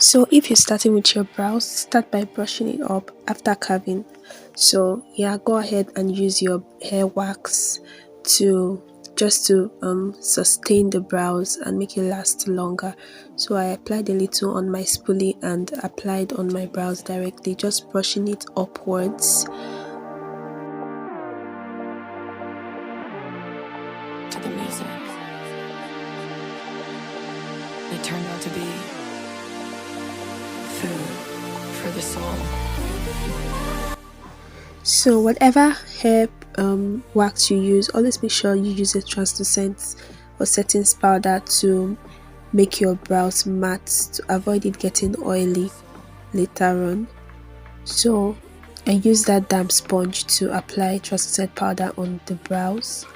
So if you're starting with your brows, start by brushing it up after carving. So yeah, go ahead and use your hair wax to sustain the brows and make it last longer. So I applied a little on my spoolie and applied on my brows directly, just brushing it upwards. To the music, it turned out to be food for the soul. So whatever hair wax you use, always make sure you use a translucent or settings powder to make your brows matte to avoid it getting oily later on. So I use that damp sponge to apply translucent powder on the brows.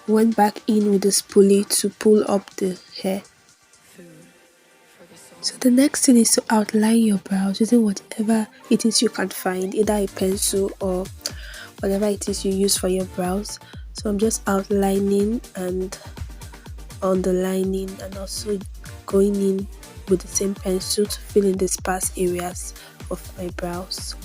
Went back in with the spoolie to pull up the hair. So the next thing is to outline your brows using whatever it is you can find, either a pencil or whatever it is you use for your brows. So I'm just outlining and underlining and also going in with the same pencil to fill in the sparse areas of my brows.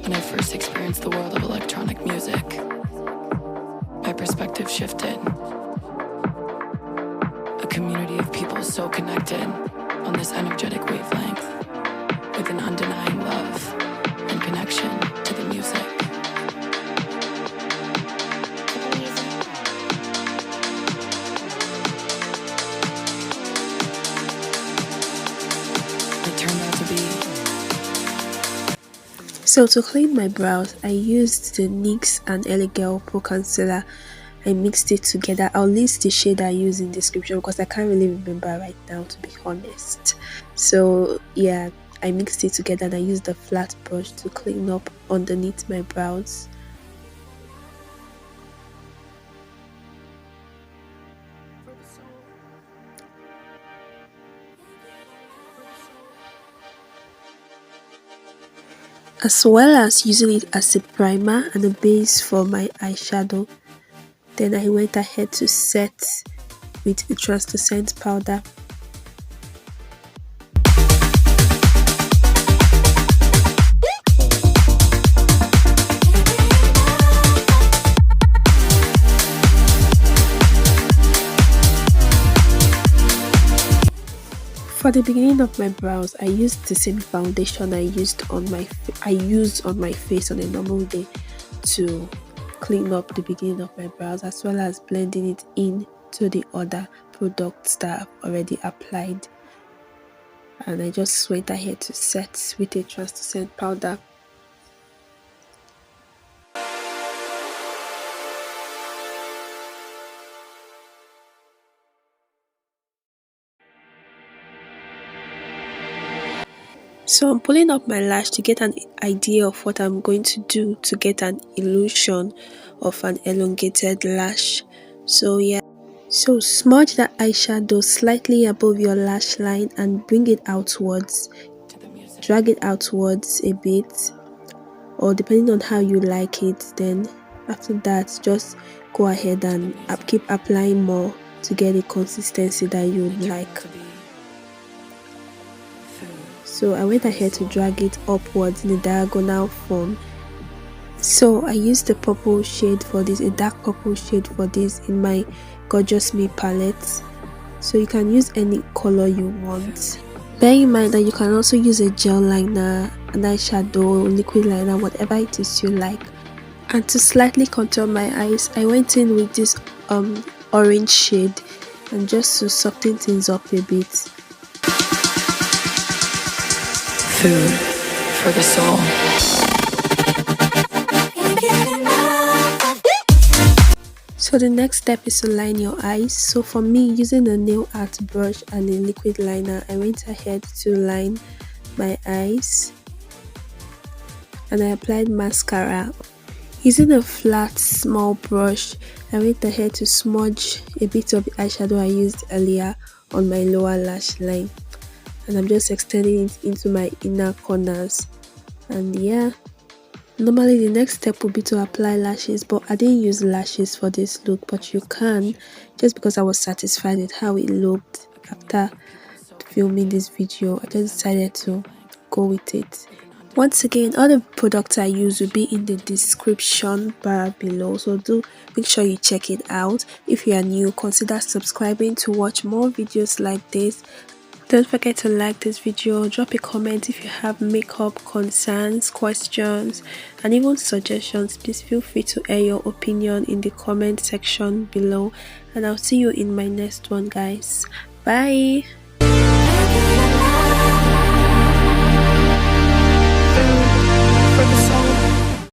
When I first experienced the world of electronic music, my perspective shifted. A community of people so connected on this energetic wavelength, with an undenying love and connection to the music. It turned out to be. So to clean my brows, I used the NYX and Elegel Pro Concealer. I mixed it together. I'll list the shade I use in the description because I can't really remember right now, to be honest. So yeah, I mixed it together and I used the flat brush to clean up underneath my brows. As well as using it as a primer and a base for my eyeshadow. Then I went ahead to set with a translucent powder. For the beginning of my brows, I used the same foundation I used on my face on a normal day to clean up the beginning of my brows, as well as blending it in to the other products that I've already applied. And I just went ahead to set with a translucent powder. So I'm pulling up my lash to get an idea of what I'm going to do to get an illusion of an elongated lash. So yeah, so smudge the eyeshadow slightly above your lash line and bring it outwards. Drag it outwards a bit, or depending on how you like it. Then after that, just go ahead and keep applying more to get a consistency that you like. So I went ahead to drag it upwards in a diagonal form. So I used the purple shade for this, a dark purple shade for this in my Gorgeous Me palette. So you can use any color you want. Bear in mind that you can also use a gel liner, an eyeshadow, liquid liner, whatever it is you like. And to slightly contour my eyes, I went in with this orange shade and just to soften things up a bit. Food for the soul. So the next step is to line your eyes. So for me, using a nail art brush and a liquid liner, I went ahead to line my eyes and I applied mascara. Using a flat small brush, I went ahead to smudge a bit of the eyeshadow I used earlier on my lower lash line, and I'm just extending it into my inner corners. And yeah, normally the next step would be to apply lashes, but I didn't use lashes for this look, but you can, just because I was satisfied with how it looked after filming this video. I just decided to go with it. Once again, all the products I use will be in the description bar below, so do make sure you check it out. If you are new, consider subscribing to watch more videos like this. Don't forget to like this video, drop a comment if you have makeup concerns, questions, and even suggestions. Please feel free to air your opinion in the comment section below, and I'll see you in my next one, guys. Bye.